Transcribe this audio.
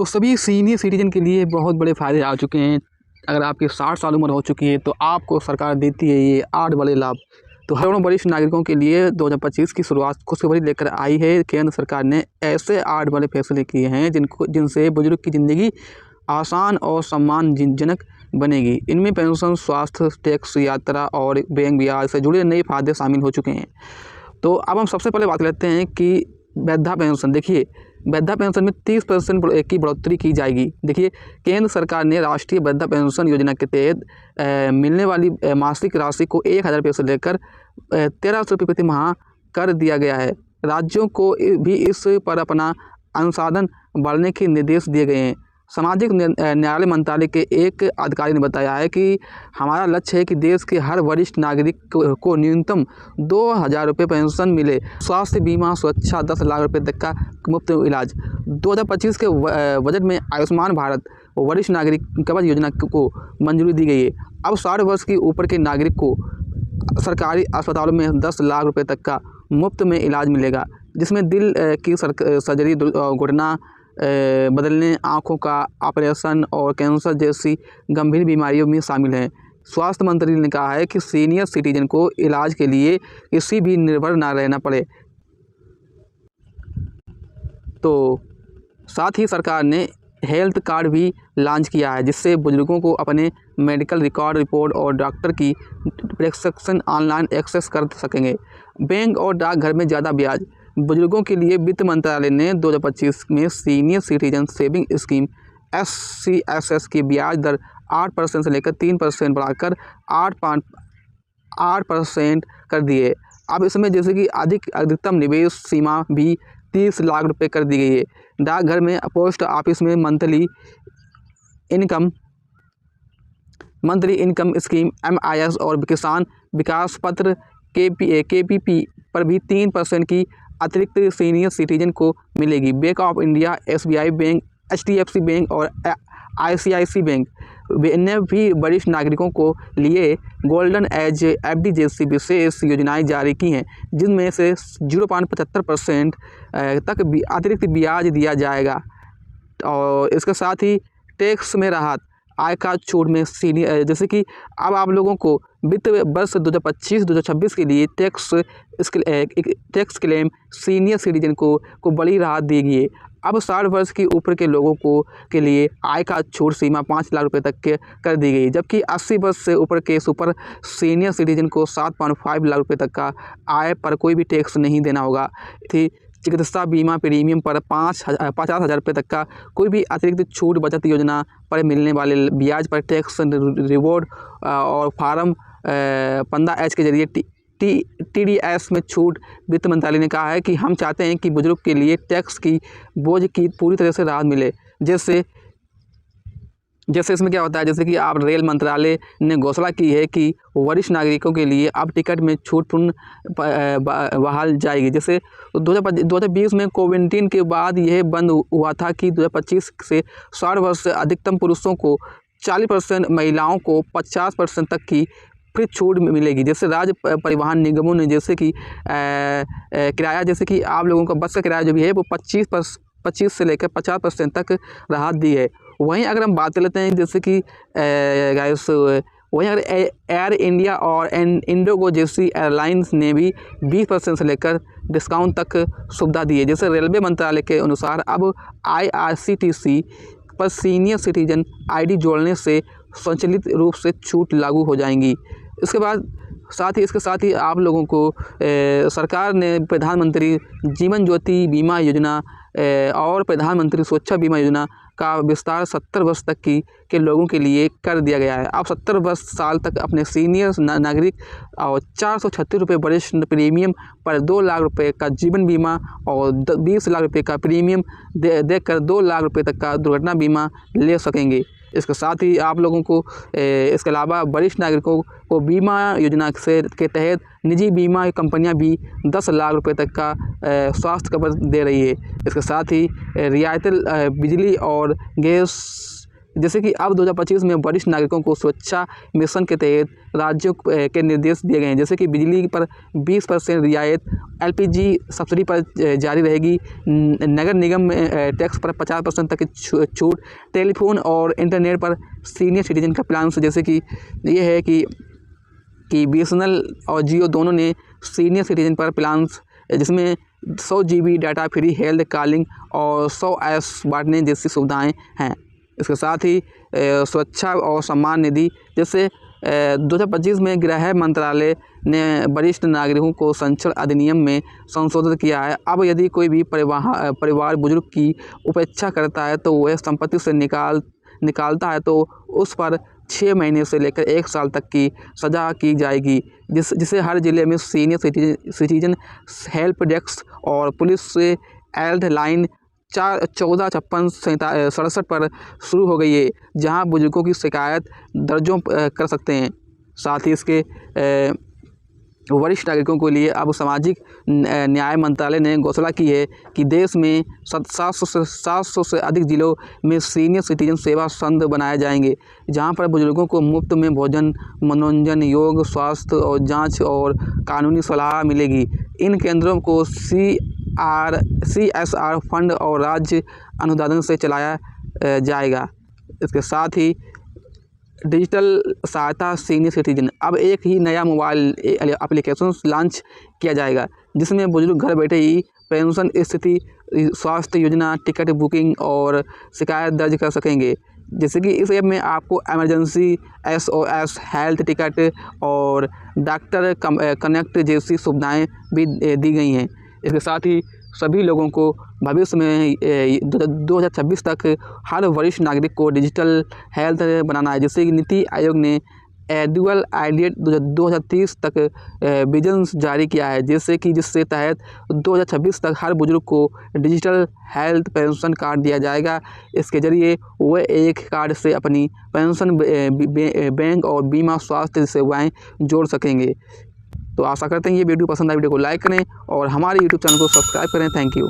तो सभी senior citizen के लिए बहुत बड़े फ़ायदे आ चुके हैं। अगर आपकी 60 साल उम्र हो चुकी है तो आपको सरकार देती है ये 8 बड़े लाभ। तो हर वरिष्ठ नागरिकों के लिए 2025 की शुरुआत खुशखबरी लेकर आई है। केंद्र सरकार ने ऐसे 8 बड़े फैसले किए हैं जिनसे बुजुर्ग की ज़िंदगी आसान और सम्मानजनक बनेगी। इनमें पेंशन, स्वास्थ्य, टैक्स, यात्रा और बैंक ब्याज से जुड़े नए फायदे शामिल हो चुके हैं। तो अब हम सबसे पहले बात करते हैं कि वृद्धा पेंशन। देखिए, वृद्धा पेंशन में 30% की बढ़ोतरी की जाएगी। देखिए, केंद्र सरकार ने राष्ट्रीय वृद्धा पेंशन योजना के तहत मिलने वाली मासिक राशि को 1000 रुपये से लेकर 1300 रुपये प्रति माह कर दिया गया है। राज्यों को भी इस पर अपना अनुसाधन बढ़ाने के निर्देश दिए गए हैं। सामाजिक न्याय मंत्रालय के एक अधिकारी ने बताया है कि हमारा लक्ष्य है कि देश के हर वरिष्ठ नागरिक को न्यूनतम 2000 रुपये पेंशन मिले। स्वास्थ्य बीमा सुरक्षा, 10 लाख रुपये तक का मुफ्त इलाज। 2025 के बजट में आयुष्मान भारत वरिष्ठ नागरिक कवच योजना को मंजूरी दी गई है। अब 60 वर्ष की ऊपर के नागरिक को सरकारी अस्पतालों में 10 लाख रुपये तक का मुफ्त में इलाज मिलेगा, जिसमें दिल की सर्जरी, घुटना बदलने, आँखों का ऑपरेशन और कैंसर जैसी गंभीर बीमारियों में शामिल हैं। स्वास्थ्य मंत्री ने कहा है कि सीनियर सिटीजन को इलाज के लिए किसी भी निर्भर न रहना पड़े। तो साथ ही सरकार ने हेल्थ कार्ड भी लॉन्च किया है, जिससे बुजुर्गों को अपने मेडिकल रिकॉर्ड, रिपोर्ट और डॉक्टर की प्रिस्क्रिप्शन ऑनलाइन एक्सेस कर सकेंगे। बैंक और डाकघर में ज़्यादा ब्याज। बुजुर्गों के लिए वित्त मंत्रालय ने 2025 में senior citizen saving scheme SCSS की ब्याज दर 8% से लेकर 3% बढ़ाकर 8% कर दी है। अब इसमें जैसे कि अधिकतम निवेश सीमा भी 30 लाख रुपए कर दी गई है। डाकघर में, पोस्ट ऑफिस में मंथली इनकम स्कीम MIS और किसान विकास पत्र KPP पर भी 3% की अतिरिक्त सीनियर सिटीजन को मिलेगी। Bank of India, SBI bank, HDFC bank और ICICI बैंक ने भी वरिष्ठ नागरिकों को लिए गोल्डन एज FD जैसी विशेष योजनाएं जारी की हैं, जिनमें से 0.75% तक अतिरिक्त ब्याज दिया जाएगा। और इसके साथ ही टैक्स में राहत, आय का छूट में सीनियर, जैसे कि अब आप लोगों को वित्त वर्ष 2025-2026 के लिए टैक्स क्लेम सीनियर सिटीजन को बड़ी राहत दी गई है। अब 60 वर्ष की ऊपर के लोगों के लिए आय का छूट सीमा 5 लाख रुपए तक के कर दी गई, जबकि 80 वर्ष से ऊपर के सुपर सीनियर सिटीजन को 7.5 लाख रुपए तक का आय पर कोई भी टैक्स नहीं देना होगा। चिकित्सा बीमा प्रीमियम पर 50,000 रुपये तक का कोई भी अतिरिक्त छूट, बचत योजना पर मिलने वाले ब्याज पर टैक्स रिवॉर्ड और फार्म 15H के जरिए TDS में छूट। वित्त मंत्रालय ने कहा है कि हम चाहते हैं कि बुजुर्ग के लिए टैक्स की बोझ की पूरी तरह से राहत मिले। जैसे इसमें क्या होता है, जैसे कि आप रेल मंत्रालय ने घोषणा की है कि वरिष्ठ नागरिकों के लिए अब टिकट में छूट पुनः बहाल जाएगी। जैसे 2020 में कोविड-19 के बाद यह बंद हुआ था कि 2025 से 60 वर्ष से अधिकतम पुरुषों को 40%, महिलाओं को 50% तक की फ्री छूट मिलेगी। जैसे राज्य परिवहन निगमों ने जैसे कि किराया, जैसे कि आप लोगों का बस का किराया जो भी है वो 25 से लेकर 50% तक राहत दी है। वहीं अगर हम बात कर लेते हैं जैसे कि वहीं अगर एयर इंडिया और इंडिगो जैसी एयरलाइंस ने भी 20% से लेकर डिस्काउंट तक सुविधा दी है। जैसे रेलवे मंत्रालय के अनुसार अब IRCTC पर सीनियर सिटीजन ID जोड़ने से स्वचालित रूप से छूट लागू हो जाएंगी। इसके साथ ही आप लोगों को सरकार ने प्रधानमंत्री जीवन ज्योति बीमा योजना और प्रधानमंत्री सुरक्षा बीमा योजना का विस्तार 70 वर्ष तक के लोगों के लिए कर दिया गया है। अब 70 साल तक अपने सीनियर नागरिक और 436 रुपये वरिष्ठ प्रीमियम पर 2 लाख रुपये का जीवन बीमा और 20 लाख रुपये का प्रीमियम देकर 2 लाख रुपये तक का दुर्घटना बीमा ले सकेंगे। इसके साथ ही आप लोगों को इसके अलावा वरिष्ठ नागरिकों को बीमा योजना के तहत निजी बीमा कंपनियां भी 10 लाख रुपए तक का स्वास्थ्य कवर दे रही है। इसके साथ ही रियायती बिजली और गैस जैसे कि अब 2025 में वरिष्ठ नागरिकों को सुरक्षा मिशन के तहत राज्यों के निर्देश दिए गए हैं। जैसे कि बिजली पर 20% रियायत, LPG सब्सिडी पर जारी रहेगी, नगर निगम में टैक्स पर 50% तक की छूट, टेलीफोन और इंटरनेट पर सीनियर सिटीजन का प्लान। जैसे कि ये है कि BSNL और जियो दोनों ने सीनियर सिटीजन पर प्लान्स जिसमें 100 GB data free, health calling और 100 एस बांटने जैसी सुविधाएं हैं। इसके साथ ही सुरक्षा और सम्मान निधि, जैसे 2025 में गृह मंत्रालय ने वरिष्ठ नागरिकों को संरक्षण अधिनियम में संशोधित किया है। अब यदि कोई भी परिवार बुजुर्ग की उपेक्षा करता है तो वह संपत्ति से निकालता है तो उस पर 6 महीने से लेकर 1 साल तक की सज़ा की जाएगी, जिसे हर जिले में सीनियर सिटीजन हेल्प डेस्क और पुलिस से हेल्प लाइन 145667 पर शुरू हो गई है, जहां बुजुर्गों की शिकायत दर्जों कर सकते हैं। साथ ही इसके वरिष्ठ नागरिकों के लिए अब सामाजिक न्याय मंत्रालय ने घोषणा की है कि देश में 700 से अधिक जिलों में सीनियर सिटीजन सेवा संघ बनाए जाएंगे, जहां पर बुजुर्गों को मुफ्त में भोजन, मनोरंजन, योग, स्वास्थ्य और जांच और कानूनी सलाह मिलेगी। इन केंद्रों को CSR फंड और राज्य अनुदान से चलाया जाएगा। इसके साथ ही डिजिटल सहायता सीनियर सिटीजन, अब एक ही नया मोबाइल एप्लीकेशन लॉन्च किया जाएगा, जिसमें बुजुर्ग घर बैठे ही पेंशन स्थिति, स्वास्थ्य योजना, टिकट बुकिंग और शिकायत दर्ज कर सकेंगे। जैसे कि इस ऐप में आपको इमरजेंसी SOS, हेल्थ टिकट और डॉक्टर कनेक्ट जैसी सुविधाएं भी दी गई हैं। इसके साथ ही सभी लोगों को भविष्य में 2026 तक हर वरिष्ठ नागरिक को डिजिटल हेल्थ बनाना है। जैसे कि नीति आयोग ने एनुअल आइडिया 2030 तक विजन जारी किया है, जिससे तहत 2026 तक हर बुजुर्ग को डिजिटल हेल्थ पेंशन कार्ड दिया जाएगा। इसके जरिए वह एक कार्ड से अपनी पेंशन, बैंक और बीमा स्वास्थ्य सेवाएं जोड़ सकेंगे। तो आशा करते हैं ये वीडियो पसंद आए, वीडियो को लाइक करें और हमारे YouTube चैनल को सब्सक्राइब करें। Thank you.